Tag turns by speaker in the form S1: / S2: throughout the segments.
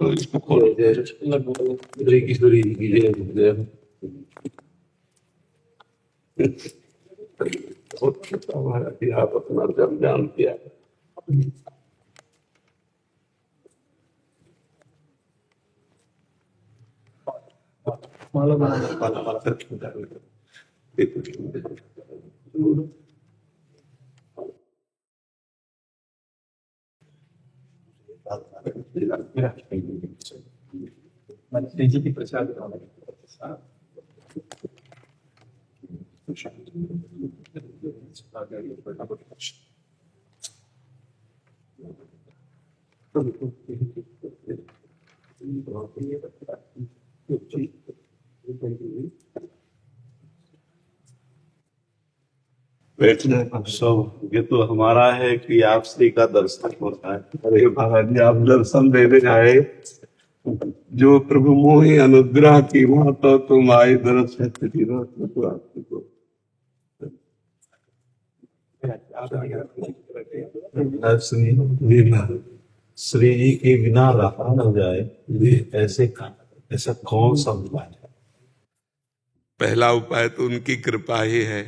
S1: तो इसको खोलो। जय किशोरी की जय। हमारा आप अपना जब जान किया। माला माला माला माला मंत्री जी की प्रसाद बैठना सब ये तो हमारा है कि आप श्री का दर्शन होता है। अरे महाराज जी, आप दर्शन देने आए, जो प्रभु मोहि अनुग्रह की वहां तो तुम आई दर्शन श्री बिना श्री जी के बिना रहा न जाए, ऐसा कौन सा उपाय है? पहला उपाय तो उनकी कृपा ही है।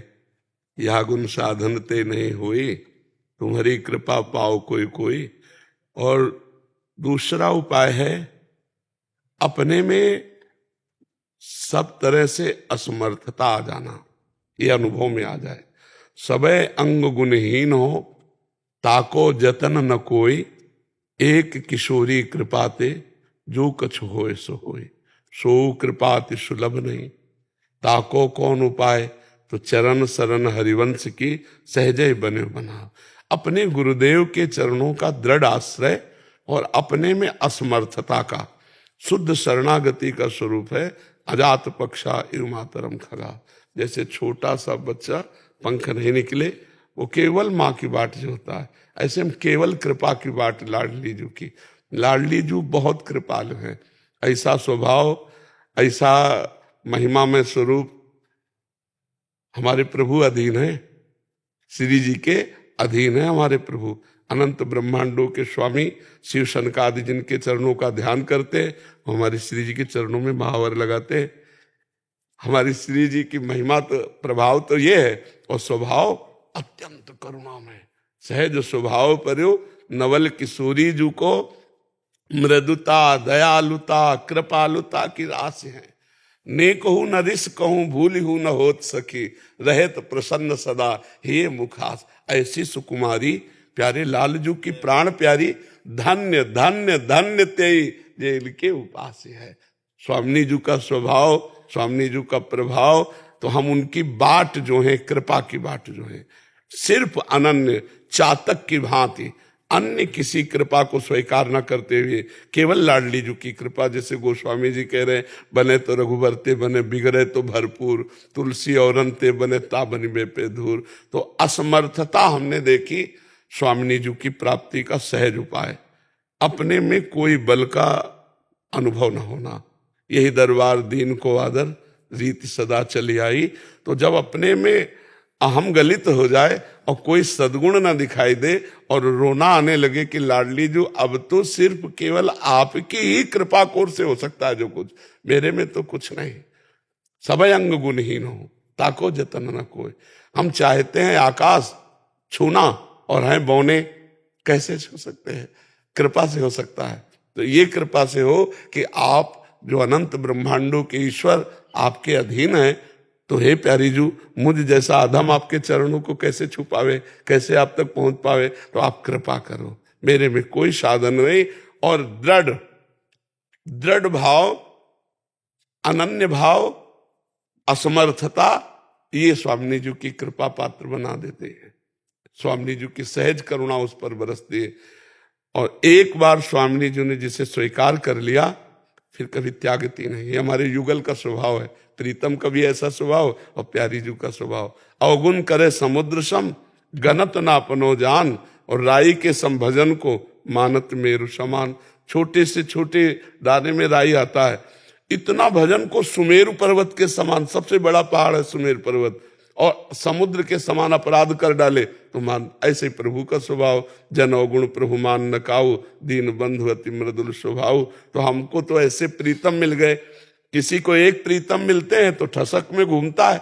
S1: या गुण साधन ते नहीं हुई, तुम्हारी कृपा पाओ कोई कोई। और दूसरा उपाय है अपने में सब तरह से असमर्थता आ जाना, ये अनुभव में आ जाए। सबे अंग गुणहीन हो, ताको जतन न कोई। एक किशोरी कृपाते, जो कछ होए सो होए। सो कृपाति सुलभ नहीं, ताको कौन उपाय। तो चरण शरण हरिवंश की, सहजय बने बना। अपने गुरुदेव के चरणों का दृढ़ आश्रय और अपने में असमर्थता का शुद्ध शरणागति का स्वरूप है। अजात पक्षा इव मातरम खगा। जैसे छोटा सा बच्चा, पंख नहीं निकले, वो केवल माँ की बाट जो होता है, ऐसे हम केवल कृपा की बाट लाडली जू की। लाडली जू बहुत कृपालु है। ऐसा स्वभाव, ऐसा महिमा में स्वरूप हमारे प्रभु अधीन है। श्री जी के अधीन है हमारे प्रभु। अनंत ब्रह्मांडों के स्वामी शिव शनकादि जिनके चरणों का ध्यान करते, हमारे श्री जी के चरणों में महावर लगाते। हमारी श्री जी की महिमा तो प्रभाव तो ये है, और स्वभाव अत्यंत करुणामय सहज स्वभाव पर्यो। नवल किशोरी जू को मृदुता दयालुता कृपालुता की रास है। ने कहूं न रिस कहूं, भूल हूं न होत सकी, रहत प्रसन्न सदा हे मुखास। ऐसी सुकुमारी प्यारे लालजू की प्राण प्यारी, धन्य धन्य धन्य तेई जेल के उपास है। स्वामी जी का स्वभाव, स्वामी जी का प्रभाव, तो हम उनकी बाट जो है, कृपा की बाट जो है, सिर्फ अनन्य चातक की भांति अन्य किसी कृपा को स्वीकार न करते हुए केवल लाडली जी की कृपा। जैसे गोस्वामी जी कह रहे, बने तो रघुबर ते बने, बिगड़े तो भरपूर, तुलसी और अंते बने ता बनी बेपे धूर। तो असमर्थता हमने देखी स्वामिनी जी की प्राप्ति का सहज उपाय, अपने में कोई बल का अनुभव न होना। यही दरबार दीन को आदर, रीत सदा चली आई। तो जब अपने में अहम गलित हो जाए और कोई सद्गुण ना दिखाई दे और रोना आने लगे कि लाडली जो अब तो सिर्फ केवल आपकी ही कृपा कोर से हो सकता है जो कुछ, मेरे में तो कुछ नहीं। सबय अंग गुणहीन हो, ताको जतन न कोई। हम चाहते हैं आकाश छूना और हैं बौने, कैसे छू सकते हैं? कृपा से हो सकता है। तो ये कृपा से हो कि आप जो अनंत ब्रह्मांडों के ईश्वर आपके अधीन है। तो हे प्यारी जू, मुझ जैसा अधम आपके चरणों को कैसे छू पावे, कैसे आप तक पहुंच पावे? तो आप कृपा करो, मेरे में कोई साधन नहीं। और दृढ़ दृढ़ भाव, अनन्य भाव, असमर्थता, ये स्वामी जी की कृपा पात्र बना देते हैं। स्वामी जी की सहज करुणा उस पर बरसती है। और एक बार स्वामी जी ने जिसे स्वीकार कर लिया, फिर कभी त्यागती नहीं। ये हमारे युगल का स्वभाव है। प्रीतम का भी ऐसा स्वभाव और प्यारी जी का स्वभाव। अवगुण करे समुद्र सम, गनत ना अपनो जान। और राई के संभजन को मानत मेरु समान। छोटे से छोटे दाने में राई आता है, इतना भजन को सुमेरु पर्वत के समान, सबसे बड़ा पहाड़ है सुमेरु पर्वत, और समुद्र के समान अपराध कर डाले तो मान। ऐसे प्रभु का स्वभाव, जन अवगुण प्रभु मान न काऊ, दीन बंधु अति मृदुल स्वभाव। तो हमको तो ऐसे प्रीतम मिल गए। किसी को एक प्रीतम मिलते हैं तो ठसक में घूमता है,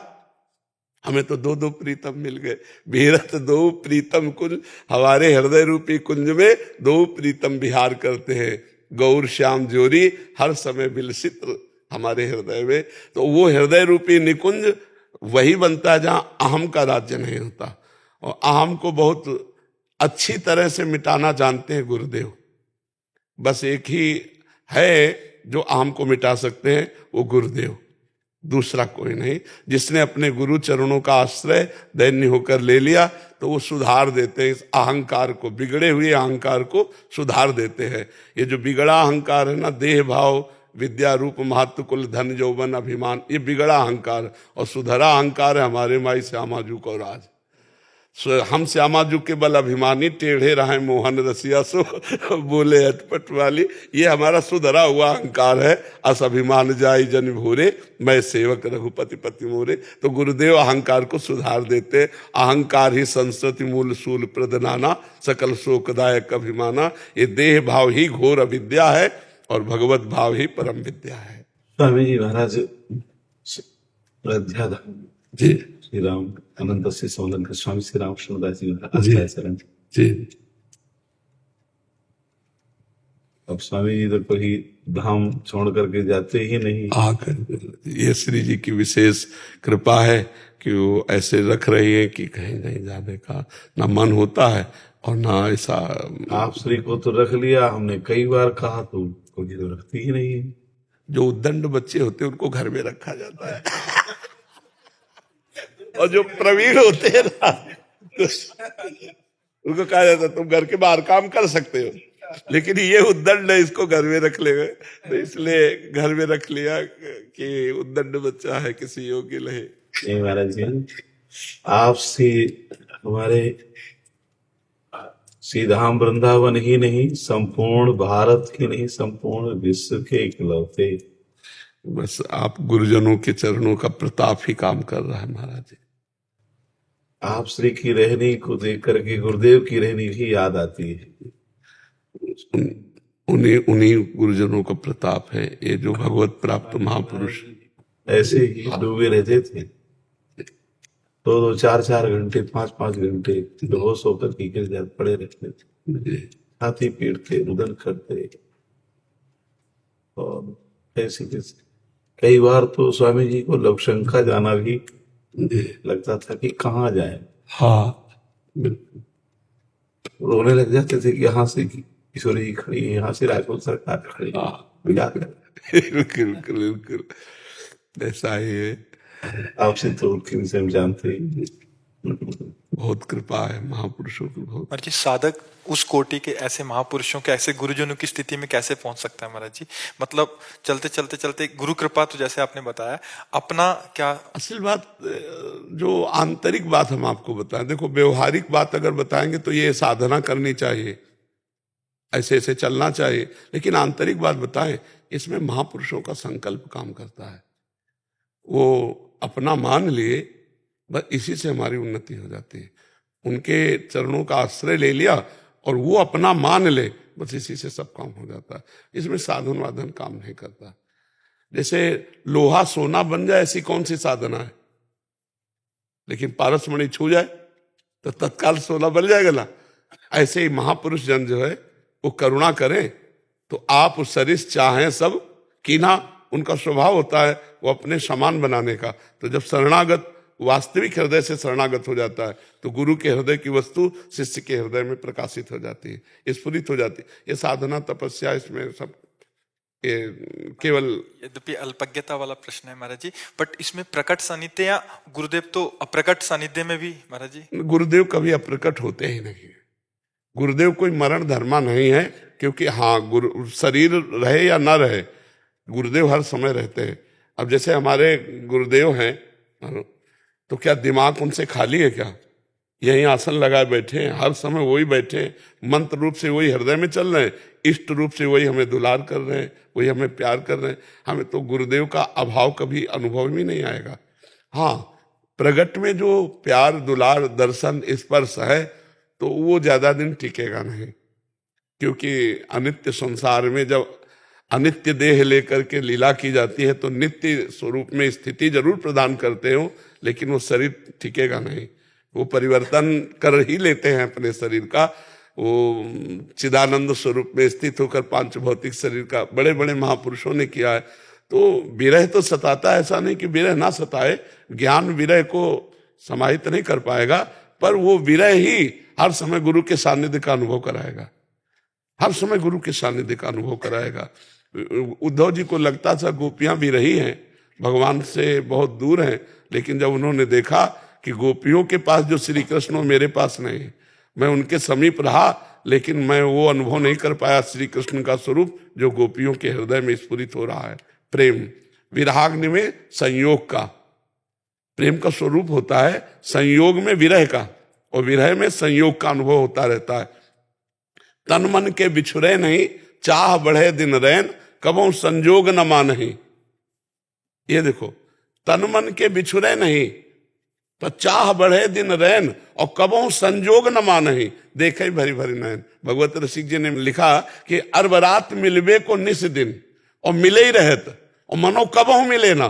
S1: हमें तो दो दो प्रीतम मिल गए। बीरत दो प्रीतम कुंज, हमारे हृदय रूपी कुंज में दो प्रीतम विहार करते हैं। गौर श्याम जोरी हर समय विलसित हमारे हृदय में। तो वो हृदय रूपी निकुंज वही बनता है जहां अहम का राज्य नहीं होता। और अहम को बहुत अच्छी तरह से मिटाना जानते हैं गुरुदेव। बस एक ही है जो अहम को मिटा सकते हैं, वो गुरुदेव, दूसरा कोई नहीं। जिसने अपने गुरु चरणों का आश्रय दैन्य होकर ले लिया तो वो सुधार देते हैं इस अहंकार को, बिगड़े हुए अहंकार को सुधार देते हैं। ये जो बिगड़ा अहंकार है ना, देह भाव विद्या रूप महत्व कुल धन यौवन अभिमान, ये बिगड़ा अहंकार। और सुधरा अहंकार है हमारे माई श्यामाजू को राज। हम श्यामाजू के बल अभिमानी, टेढ़े रहे मोहन रसिया सो बोले अटपट वाली। ये हमारा सुधरा हुआ अहंकार है। अस अभिमान जाई जन भोरे, मैं सेवक रघुपति पति मोरे। तो गुरुदेव अहंकार को सुधार देते। अहंकार ही संस्कृति मूल सूल प्रदनाना, सकल शोकदायक अभिमाना। ये देह भाव ही घोर अविद्या है और भगवत भाव ही परम विद्या है।
S2: स्वामी जी महाराज अध्यात्म
S1: जी
S2: श्री राम अनंत से सौलंक स्वामी श्री रामकृष्णदास जी महाराज
S1: जी।
S2: अब स्वामी जी तो कोई धाम छोड़ करके जाते ही नहीं।
S1: आकर ये श्री जी की विशेष कृपा है कि वो ऐसे रख रही है कि कहीं नहीं जाने का ना मन होता है और ना ऐसा।
S2: आप श्री को तो रख लिया, हमने कई बार कहा तो कोई तो रखती ही नहीं है।
S1: जो उद्दंड बच्चे होते हैं उनको घर में रखा जाता है और जो प्रवीण होते हैं ना उनको कहा जाता है तुम घर के बाहर काम कर सकते हो, लेकिन ये उद्दंड है, इसको घर में रख लेंगे। तो इसलिए घर में रख लिया कि उद्दंड बच्चा है, किसी योग्य लहे।
S2: नहीं महाराज जी, आपसे हमारे श्री धाम वृंदावन ही नहीं, संपूर्ण भारत के नहीं, संपूर्ण विश्व के इकलौते।
S1: बस आप गुरुजनों के चरणों का प्रताप ही काम कर रहा है महाराज जी।
S2: आप श्री की रहनी को देख करके गुरुदेव की रहनी भी याद आती है।
S1: उन्हीं गुरुजनों का प्रताप है ये, जो भगवत प्राप्त महापुरुष
S2: ऐसे ही डूबे रहते थे। दो 4 घंटे 5 घंटे बेहोश होकर की गिर जाते पड़े रहते थे, छाती पीटते रुदन करते। और ऐसे कई बार तो स्वामी जी को लवशंका जाना भी लगता था कि कहाँ जाए।
S1: हाँ,
S2: रोने लग जाते थे कि यहाँ से किशोरी जी खड़ी है, यहाँ से राजपूत सरकार खड़ी है।
S1: बिल्कुल बिल्कुल ऐसा ही है।
S2: आपसे तो उनके विषय में जानते ही।
S1: बहुत कृपा है महापुरुषों की बहुत।
S3: महाराज जी, साधक उस कोटि के ऐसे महापुरुषों के ऐसे गुरुजनों की स्थिति में कैसे पहुंच सकता है महाराज जी? मतलब चलते चलते चलते गुरु कृपा तो जैसे आपने बताया, अपना क्या
S1: असल बात, जो आंतरिक बात हम आपको बताएं, देखो व्यवहारिक बात अगर बताएंगे तो ये साधना करनी चाहिए, ऐसे ऐसे चलना चाहिए, लेकिन आंतरिक बात बताएं, इसमें महापुरुषों का संकल्प काम करता है। वो अपना मान लिए, बस इसी से हमारी उन्नति हो जाती है। उनके चरणों का आश्रय ले लिया और वो अपना मान ले, बस इसी से सब काम हो जाता है। इसमें साधन वाधन काम नहीं करता। जैसे लोहा सोना बन जाए, ऐसी कौन सी साधना है? लेकिन पारसमणि छू जाए तो तत्काल सोना बन जाएगा ना। ऐसे ही महापुरुष जन जो है वो करुणा करें तो आप उस सरिस चाहें सब कीना, उनका स्वभाव होता है वो अपने समान बनाने का। तो जब शरणागत वास्तविक हृदय से शरणागत हो जाता है तो गुरु के हृदय की वस्तु शिष्य के हृदय में प्रकाशित हो जाती है, स्फुरित हो जाती है। ये साधना तपस्या, इसमें सब केवल
S3: यद्यपि अल्पज्ञता वाला प्रश्न है महाराज जी, बट इसमें प्रकट सानिध्य या गुरुदेव तो अप्रकट सानिध्य में भी महाराज जी?
S1: गुरुदेव कभी अप्रकट होते ही नहीं। गुरुदेव कोई मरण धर्मा नहीं है, क्योंकि हाँ गुरु शरीर रहे या ना रहे, गुरुदेव हर समय रहते हैं। अब जैसे हमारे गुरुदेव हैं तो क्या दिमाग उनसे खाली है क्या? यही आसन लगाए बैठे हैं, हर समय वही बैठे हैं, मंत्र रूप से वही हृदय में चल रहे हैं, इष्ट रूप से वही हमें दुलार कर रहे हैं, वही हमें प्यार कर रहे हैं। हमें तो गुरुदेव का अभाव कभी अनुभव ही नहीं आएगा। हाँ, प्रगट में जो प्यार दुलार दर्शन स्पर्श है तो वो ज्यादा दिन टिकेगा नहीं, क्योंकि अनित्य संसार में जब अनित्य देह लेकर के लीला की जाती है तो नित्य स्वरूप में स्थिति जरूर प्रदान करते हो, लेकिन वो शरीर टिकेगा नहीं, वो परिवर्तन कर ही लेते हैं अपने शरीर का। वो चिदानंद स्वरूप में स्थित होकर पांच भौतिक शरीर का बड़े बड़े महापुरुषों ने किया है। तो विरह तो सताता है, ऐसा नहीं कि विरह ना सताए, ज्ञान विरह को समाहित नहीं कर पाएगा, पर वो विरह ही हर समय गुरु के सानिध्य का अनुभव कराएगा, हर समय गुरु के सानिध्य का अनुभव कराएगा। उद्धव जी को लगता था गोपियां भी रही हैं, भगवान से बहुत दूर हैं, लेकिन जब उन्होंने देखा कि गोपियों के पास जो श्री कृष्ण मेरे पास नहीं, मैं उनके समीप रहा लेकिन मैं वो अनुभव नहीं कर पाया श्री कृष्ण का स्वरूप जो गोपियों के हृदय में स्फुरित हो रहा है। प्रेम विराग्नि में संयोग का, प्रेम का स्वरूप होता है संयोग में विरह का, और विरह में संयोग का अनुभव होता रहता है। तन मन के बिछुरे नहीं, चाह बढ़े दिन रैन, कबहू संजोग न मानही। ये देखो, तन मन के बिछुरे नहीं तो चाह बढ़े दिन रैन, और कबहू संजोग न मानही, देखे भरी भरी नैन। भगवत रसिक जी ने लिखा कि अरबरात मिलबे को निस दिन, और मिले ही रहत, और मनो कबहू मिले ना।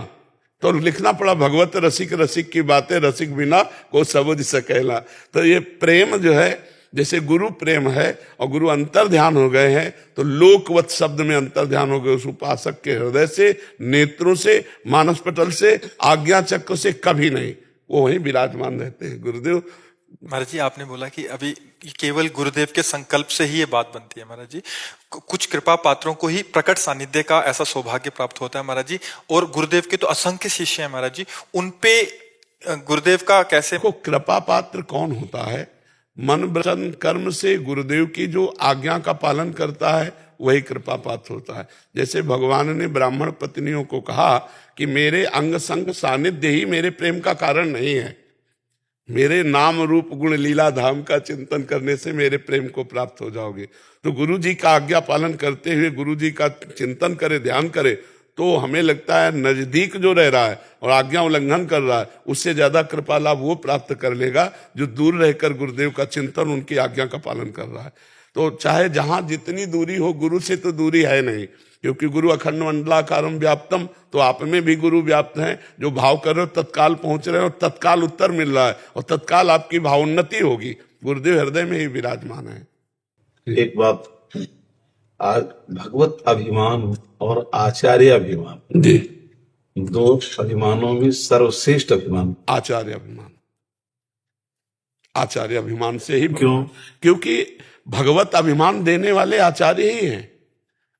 S1: तो लिखना पड़ा भगवत रसिक रसिक की बातें रसिक बिना को समझ सकेला। तो ये प्रेम जो है, जैसे गुरु प्रेम है और गुरु अंतर ध्यान हो गए हैं, तो लोकवत शब्द में अंतर ध्यान हो गए उस उपासक के हृदय से, नेत्रों से, मानस पटल से, आज्ञा चक्र से कभी नहीं, वो वहीं विराजमान रहते हैं गुरुदेव।
S3: महाराज जी, आपने बोला कि अभी केवल गुरुदेव के संकल्प से ही ये बात बनती है महाराज जी, कुछ कृपा पात्रों को ही प्रकट सानिध्य का ऐसा सौभाग्य प्राप्त होता है महाराज जी, और गुरुदेव के तो असंख्य शिष्य हैं महाराज जी, उनपे गुरुदेव का कैसे?
S1: को कृपा पात्र कौन होता है? मन वचन कर्म से गुरुदेव की जो आज्ञा का पालन करता है वही कृपा पात्र होता है। जैसे भगवान ने ब्राह्मण पत्नियों को कहा कि मेरे अंग संग सानिध्य ही मेरे प्रेम का कारण नहीं है, मेरे नाम रूप गुण लीला धाम का चिंतन करने से मेरे प्रेम को प्राप्त हो जाओगे। तो गुरु जी का आज्ञा पालन करते हुए गुरु जी का चिंतन करे, ध्यान करे, तो हमें लगता है नजदीक जो रह रहा है और आज्ञा उल्लंघन कर रहा है, उससे ज्यादा कृपा लाभ वो प्राप्त कर लेगा जो दूर रहकर गुरुदेव का चिंतन, उनकी आज्ञा का पालन कर रहा है। तो चाहे जहां जितनी दूरी हो, गुरु से तो दूरी है नहीं, क्योंकि गुरु अखंड मंडलाकारम व्याप्तम, तो आप में भी गुरु व्याप्त हैं। जो भाव कर रहे हो तत्काल पहुंच रहे हो, और तत्काल उत्तर मिल रहा है, और तत्काल आपकी भावोन्नति होगी। गुरुदेव हृदय में ही विराजमान है।
S2: एक बात, आज भगवत अभिमान और आचार्य अभिमान
S1: जी,
S2: दो अभिमानों में सर्वश्रेष्ठ अभिमान
S1: आचार्य अभिमान। आचार्य अभिमान से ही,
S2: क्यों?
S1: क्योंकि भगवत अभिमान देने वाले आचार्य ही हैं।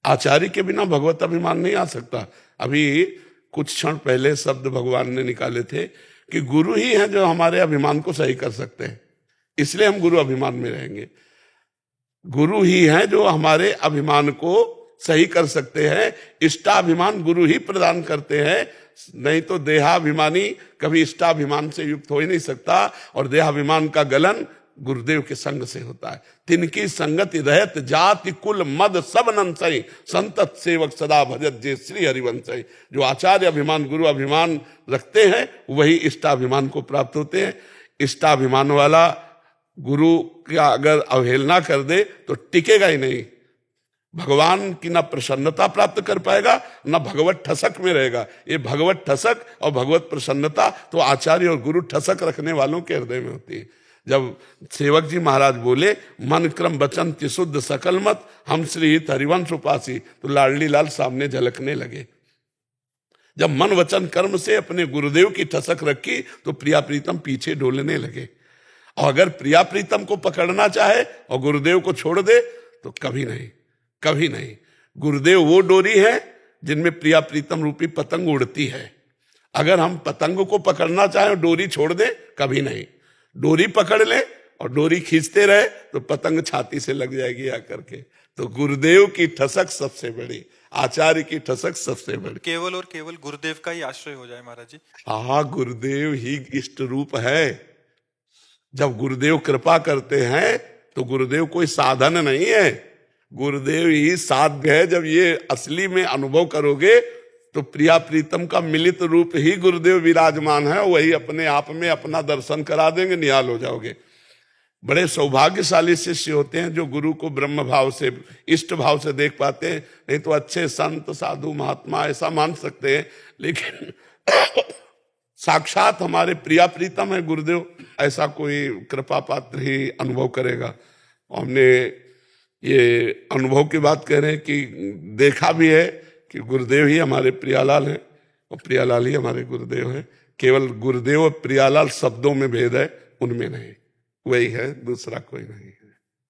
S1: आचार्य के बिना भगवत अभिमान नहीं आ सकता। अभी कुछ क्षण पहले शब्द भगवान ने निकाले थे कि गुरु ही हैं जो हमारे अभिमान को सही कर सकते हैं, इसलिए हम गुरु अभिमान में रहेंगे। गुरु ही हैं जो हमारे अभिमान को सही कर सकते हैं, इष्टाभिमान गुरु ही प्रदान करते हैं, नहीं तो देहाभिमानी कभी इष्टाभिमान से युक्त हो ही नहीं सकता। और देहाभिमान का गलन गुरुदेव के संग से होता है। तिनकी संगति रहत जाति कुल मद सब नंसई, संतत सेवक सदा भजत जे श्री हरिवंशई। जो आचार्य अभिमान गुरु अभिमान रखते हैं वही इष्टाभिमान को प्राप्त होते हैं। इष्टाभिमान वाला गुरु का अगर अवहेलना कर दे तो टिकेगा ही नहीं, भगवान की ना प्रसन्नता प्राप्त कर पाएगा, ना भगवत ठसक में रहेगा। ये भगवत ठसक और भगवत प्रसन्नता तो आचार्य और गुरु ठसक रखने वालों के हृदय में होती है। जब सेवक जी महाराज बोले मन क्रम वचन त्रिशुद्ध सकल मत, हम श्री हित हरिवंश उपासी, तो लाडली लाल सामने झलकने लगे। जब मन वचन कर्म से अपने गुरुदेव की ठसक रखी तो प्रिया प्रीतम पीछे डोलने लगे। और अगर प्रिया प्रीतम को पकड़ना चाहे और गुरुदेव को छोड़ दे तो कभी नहीं, कभी नहीं। गुरुदेव वो डोरी है जिनमें प्रिया प्रीतम रूपी पतंग उड़ती है। अगर हम पतंग को पकड़ना चाहें और डोरी छोड़ दे, कभी नहीं। डोरी पकड़ ले और डोरी खींचते रहे तो पतंग छाती से लग जाएगी आकर के। तो गुरुदेव की ठसक सबसे बड़ी, आचार्य की ठसक सबसे बड़ी।
S3: केवल और केवल गुरुदेव का ही आश्रय हो जाए महाराज जी।
S1: गुरुदेव ही इष्ट रूप है। जब गुरुदेव कृपा करते हैं तो गुरुदेव कोई साधन नहीं है, गुरुदेव ही साध्य है। जब ये असली में अनुभव करोगे
S4: तो प्रिया प्रीतम का मिलित रूप ही गुरुदेव विराजमान है, वही अपने आप में अपना दर्शन करा देंगे, निहाल हो जाओगे। बड़े सौभाग्यशाली शिष्य होते हैं जो गुरु को ब्रह्म भाव से, इष्ट भाव से देख पाते हैं। नहीं तो अच्छे संत साधु महात्मा ऐसा मान सकते हैं, लेकिन साक्षात हमारे प्रिया प्रीतम है गुरुदेव, ऐसा कोई कृपा पात्र ही अनुभव करेगा। हमने ये अनुभव की बात कह रहे हैं कि देखा भी है कि गुरुदेव ही हमारे प्रियालाल हैं और प्रियालाल ही हमारे गुरुदेव हैं। केवल गुरुदेव और प्रियालाल शब्दों में भेद है, उनमें नहीं, वही है, दूसरा कोई नहीं है।